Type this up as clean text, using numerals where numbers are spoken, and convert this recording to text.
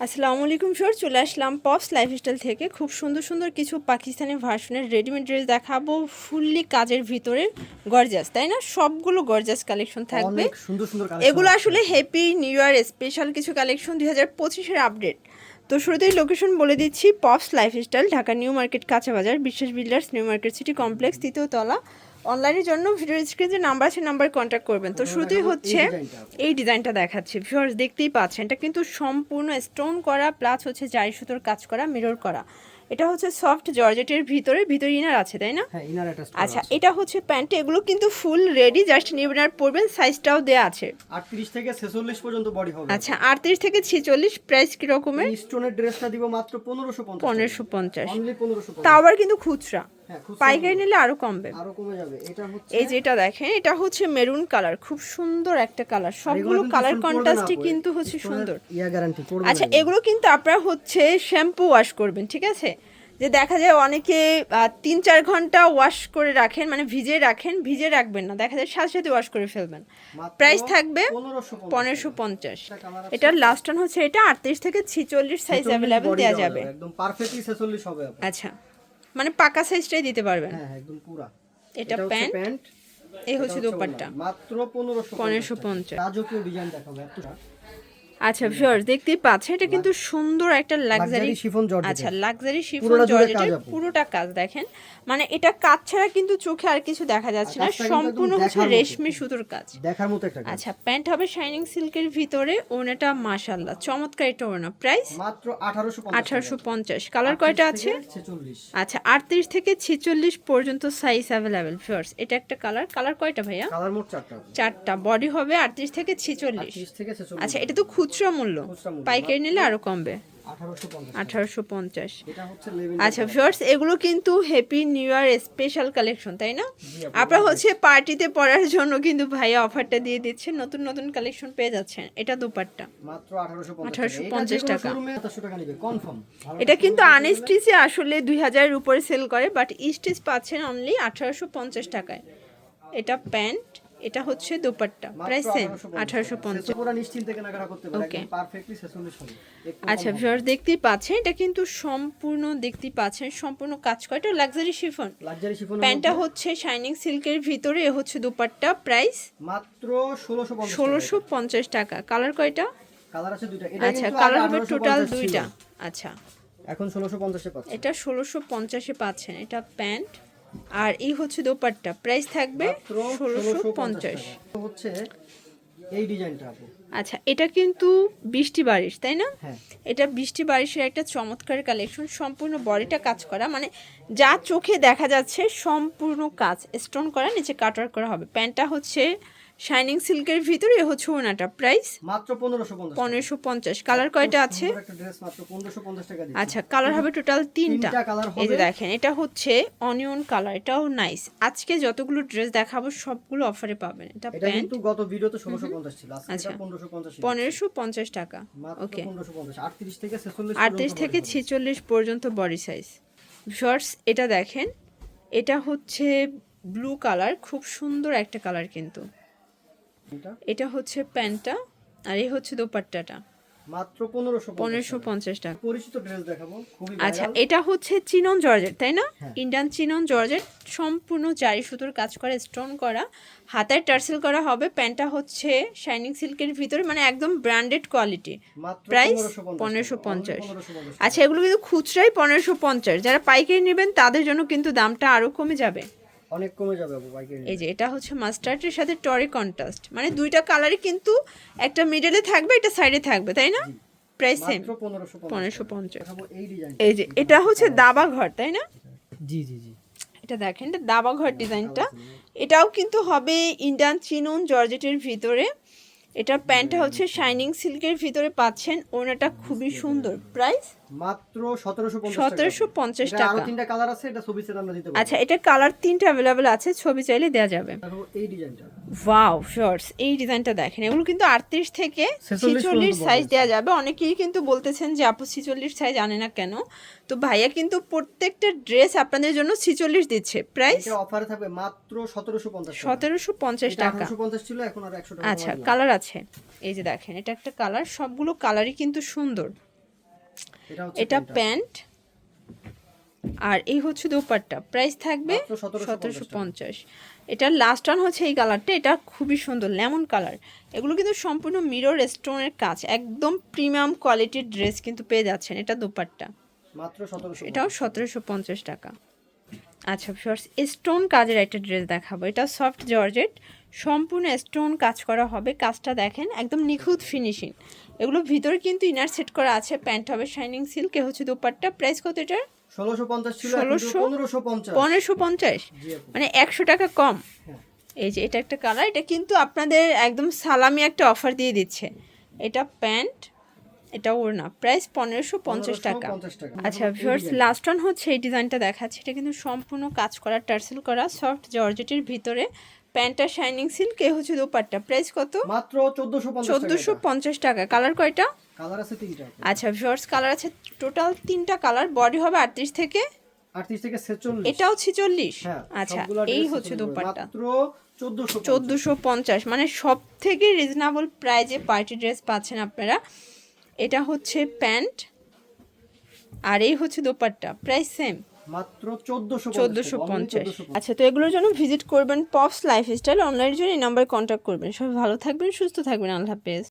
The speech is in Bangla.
আসসালামু আলাইকুম স্যার, চলে আসলাম পপস লাইফস্টাইল থেকে। খুব সুন্দর সুন্দর কিছু পাকিস্তানি ভার্সনের রেডিমেড ড্রেস দেখাবো, ফুললি কাজের ভিতরে গর্জাস, তাই না? সবগুলো গর্জাস কালেকশন থাকবে। অনেক সুন্দর সুন্দর কালেকশন এগুলো আসলে হ্যাপি নিউ ইয়ার স্পেশাল কিছু কালেকশন 2025-এর আপডেট। তো শুরুতেই লোকেশন বলে দিচ্ছি, Pops lifestyle, Dhaka new market, কাঁচা বাজার, Biswas builders, new market city complex, 3য় তলা। অনলাইনের জন্য ভিডিও স্ক্রিনে যে নাম্বার আছে নাম্বার কন্ট্যাক্ট করবেন। তো শুরুতেই হচ্ছে এই ডিজাইনটা দেখাচ্ছি ভিউয়ার্স, দেখতেই পাচ্ছেন এটা কিন্তু সম্পূর্ণ স্টোন করা প্লাস হচ্ছে জারি সুতোর কাজ করা, মিরর করা। এটা হচ্ছে সফট জর্জেটের ভিতরে ইনার আছে, তাই না? হ্যাঁ, ইনার একটা স্টোন আচ্ছা, আছে। এটা হচ্ছে প্যান্ট। এগুলো কিন্তু ফুল রেডি, জাস্ট নিবেন আর পরবেন। সাইজটাও দেয়া আছে 38 থেকে 46 পর্যন্ত বডি হবে। আচ্ছা, 38 থেকে 46। প্রাইস কি রকমের? এই স্টোনের ড্রেসটা দিব মাত্র 1550 1550। অনলি 1550। তাও আবার কিন্তু খুচরা, হ্যাঁ, খুচরা পাইকারি নিলে আরো কমবে, আরো কমে যাবে। এটা হচ্ছে এই যেটা দেখেন, এটা হচ্ছে মেরুন কালার, খুব সুন্দর একটা কালার। সবগুলো কালার কন্ট্রাস্টই কিন্তু হচ্ছে সুন্দর। ইয়া গ্যারান্টি করবে। আচ্ছা, এগুলো কিন্তু আপনারা হচ্ছে শ্যাম্পু ওয়াশ করবেন, ঠিক আছে? যে দেখা যায় অনেকে 3-4 ঘন্টা ওয়াশ করে রাখেন, মানে ভিজে রাখেন, ভিজে রাখবেন না, দেখা যায় সাথে সাথে ওয়াশ করে ফেলবেন। প্রাইস থাকবে 1550। এটার লাস্ট টান হচ্ছে এটা 38 থেকে 46 সাইজ অ্যাভেলেবেল দেওয়া যাবে। একদম পারফেক্টলি 46 হবে আপনার। আচ্ছা, মানে পাকা সাইজটাই দিতে পারবেন। হ্যাঁ, একদম পুরো। এটা প্যান্ট, এই হচ্ছে দোপাট্টা, মাত্র 1550। রাজকীয় ডিজাইন দেখাবো এতটা। আচ্ছা ভিউয়ার্স, দেখতেই পাচ্ছেন এটা কিন্তু সুন্দর একটা লাক্সারি শিফন জর্জেট। আচ্ছা, লাক্সারি শিফন জর্জেটের পুরোটা কাজ দেখেন, মানে এটা কাজ ছাড়া কিন্তু চোখে আর কিছু দেখা যাচ্ছে না, সম্পূর্ণ হচ্ছে রেশমি সুতোর কাজ, দেখার মতো একটা কাজ। আচ্ছা, প্যান্ট হবে শাইনিং সিল্কের ভিতরে, ওনাটা মাশাআল্লাহ চমৎকার একটা ওনা। প্রাইস মাত্র 1850। কালার কয়টা আছে? 46। আচ্ছা, 38 থেকে 46 পর্যন্ত সাইজ অ্যাভেলেবেল ভিউয়ার্স। এটা একটা কালার, কালার কয়টা ভাইয়া? কালার মোট 4টা। বডি হবে 38 থেকে 46। 30 থেকে 46। আচ্ছা, এটা তো খুচরা মূল্য, পাইকারি নিলে আরো কমবে, 1850। এটা হচ্ছে লেভেল। আচ্ছা ভিউয়ার্স, এগুলো কিন্তু happy new year special collection, তাই না? আপনারা হচ্ছে পার্টিতে পরার জন্য কিন্তু ভাইয়া অফারটা দিয়ে দিচ্ছেন, নতুন নতুন কালেকশন পেয়ে যাচ্ছেন। এটা দুপাট্টা মাত্র 1850 1850 টাকা। শোরুমে 700 টাকা নেবে কনফার্ম। এটা কিন্তু আনস্টিচে আসলে 2000-এর উপরে সেল করে, বাট স্টিচ পাচ্ছেন অনলি 1850 টাকায়। এটা প্যান্ট, এটা হচ্ছে দোপাট্টা, প্রাইস সেম 1850। পুরো নিশ্চিন্তে কেনাকাটা করতে পারবেন, একদম পারফেক্টলি 46 হবে। আচ্ছা ভিউয়ার্স, দেখতেই পাচ্ছেন এটা কিন্তু সম্পূর্ণ, দেখতেই পাচ্ছেন সম্পূর্ণ কাজ করা, এটা লাক্সারি শিফন। প্যান্টটা হচ্ছে শাইনিং সিল্কের ভিতরে, এ হচ্ছে দোপাট্টা। প্রাইস মাত্র 1650 টাকা। কালার কয়টা? কালার আছে দুইটা। আচ্ছা, কালার হবে টোটাল দুইটা। আচ্ছা, এখন 1650 এ পাচ্ছেন। এটা 1650-এ পাচ্ছেন। এটা প্যান্ট আর এই হচ্ছে দোপাট্টা। প্রাইস থাকবে 1650। হচ্ছে এই ডিজাইনটা আপু। আচ্ছা, এটা কিন্তু বৃষ্টি বারিশ, তাই না? হ্যাঁ, এটা বৃষ্টি বারিশের একটা চমৎকার কালেকশন, সম্পূর্ণ বডিটা কাজ করা, মানে যা চোখে দেখা যাচ্ছে সম্পূর্ণ কাজ স্টোন করা, নিচে কাটওয়ার্ক করা হবে। প্যান্টটা হচ্ছে শাইনিং সিল্কের ভিতরে, হচ্ছে ওনাটা। প্রাইস মাত্র 1550। কালার কয়টা আছে? একটা ড্রেস মাত্র 1550 টাকা দিচ্ছি। আচ্ছা, কালার হবে টোটাল 3টা। কালার হবে। এই যে দেখেন, এটা হচ্ছে অনিয়ন কালার, এটাও নাইস। আজকে যতগুলো ড্রেস দেখাবো সবগুলো অফারে পাবেন। এটা প্যান্ট, কিন্তু গত ভিডিওতে 1650 ছিল, আজকে এটা 1550 টাকা। ওকে, 1550। 38 থেকে 46 38 থেকে 46 পর্যন্ত বডি সাইজ। শর্টস, এটা দেখেন, এটা হচ্ছে ব্লু কালার, খুব সুন্দর একটা কালার কিন্তু। এটা হচ্ছে প্যান্টটা আর এই হচ্ছে দোপাট্টাটা, মাত্র 1550 টাকা। পরিচিত ড্রেস দেখাবো, খুবই আচ্ছা, এটা হচ্ছে চিনন জর্জেট, তাই না? হ্যাঁ। ইন্ডিয়ান চিনন জর্জেট, সম্পূর্ণ জারি সুতোর কাজ করা, স্টোন করা, হাতায় টার্সেল করা হবে। প্যান্টটা হচ্ছে শাইনিং সিল্কের ভিতরে, মানে একদম ব্র্যান্ডেড কোয়ালিটি। প্রাইস 1550। আচ্ছা, এগুলো কিন্তু খুচরাই 1550, যারা পাইকারি নেবেন তাদের জন্য কিন্তু দামটা আরো কমে যাবে, অনেক কমে যাবে আপু পাইকারি। এই যে এটা হচ্ছে মাস্টার্ডের সাথে টরি কন্ট্রাস্ট, মানে দুইটা কালারই কিন্তু একটা মিডলে থাকবে, একটা সাইডে থাকবে, তাই না? Price same 1550। এই যে এটা হচ্ছে দাবা ঘর, তাই না? জি জি জি, এটা দেখেন, এটা দাবা ঘর ডিজাইনটা, এটাও কিন্তু হবে ইন্ডিয়ান চিনন জর্জেটের ভিতরে। এটা প্যান্টটা হচ্ছে শাইনিং সিল্কের ভিতরে পাচ্ছেন, ওনাটা খুবই সুন্দর। প্রাইস মাত্র 1750 টাকা। আরো তিনটা কালার আছে, এটা ছবি আমরা দিতে পারবো। আচ্ছা, এটা কালার 3টা अवेलेबल আছে, ছবি চাইলে দেওয়া যাবে। এই ডিজাইনটা ওয়াও শর্টস, এই ডিজাইনটা দেখেন, এগুলো কিন্তু 38 থেকে 46 সাইজ দেওয়া যাবে। অনেকেই কিন্তু বলতেছেন যে আপু 46 সাইজ আনে না কেন, তো ভাইয়া কিন্তু প্রত্যেকটা ড্রেস আপনাদের জন্য 46 দিচ্ছে। প্রাইস এটা অফারে থাকবে মাত্র 1750 টাকা। 1850 ছিল, এখন আর 100 টাকা। আচ্ছা, কালার আছে, এই যে দেখেন, এটা একটা কালার, সবগুলো কালারই কিন্তু সুন্দর। এটা প্যান্ট, আর এই হচ্ছে দোপাট্টা। প্রাইস থাকবে মাত্র 1750। এটা লাস্ট ওয়ান হচ্ছে এই কালারটা, এটা খুবই সুন্দর লেমন কালার। এগুলো কিন্তু সম্পূর্ণ মিরর স্টোনের কাজ, একদম প্রিমিয়াম কোয়ালিটির ড্রেস কিন্তু পেয়ে যাচ্ছেন। এটা দোপাট্টা, মাত্র 1750। এটাও 1750 টাকা। আচ্ছা ফিওর্স, স্টোন কাজের একটা ড্রেস দেখাবো। এটা সফট জর্জেট, সম্পূর্ণ স্টোন কাজ করা হবে। কাজটা দেখেন একদম নিখুঁত ফিনিশিং। এগুলো ভিতরে কিন্তু ইনার সেট করা আছে। প্যান্ট হবে শাইনিং সিল্ক, হচ্ছে দোপাট্টা। প্রাইস কত এটার? 1650 ছিল, এখন 1550। 1550, মানে 100 টাকা কম। হ্যাঁ। এই যে এটা একটা কালার, এটা কিন্তু আপনাদের একদম সালামি একটা অফার দিয়ে দিচ্ছে। এটা প্যান্ট, এটা ওড়না। প্রাইস 1550 টাকা। 1550 টাকা। আচ্ছা ভিউয়ার্স, লাস্ট ওয়ান হচ্ছে এই ডিজাইনটা দেখাচ্ছি। এটা কিন্তু সম্পূর্ণ কাজ করা, টার্সেল করা, সফট জর্জেটের ভিতরে। প্যান্টটা শাইনিং সিল্ক, হচ্ছে দোপাট্টা। প্রাইস কত? মাত্র 1450 টাকা। 1450 টাকা। কালার কয়টা? কালার আছে 3টা। আচ্ছা ভিউয়ার্স, কালার আছে টোটাল 3টা কালার। বডি হবে 38 থেকে 46। এটাও 46। হ্যাঁ, আচ্ছা, সবগুলা এই dress হচ্ছে আছে দোপাট্টা। মাত্র 1450। 1450, মানে সব থেকে রিজনেবল প্রাইজে পার্টি ড্রেস পাচ্ছেন আপনারা। এটা হচ্ছে প্যান্ট, আর এই হচ্ছে দোপাট্টা। প্রাইস সেম, মাত্র 1450। 1450। আচ্ছা, তো এগুলোর জন্য ভিজিট করবেন পপস লাইফস্টাইল। অনলাইনের জন্য এই নাম্বারে কন্ট্যাক্ট করবেন। সবাই ভালো থাকবেন, সুস্থ থাকবেন। আল্লাহ হাফেজ।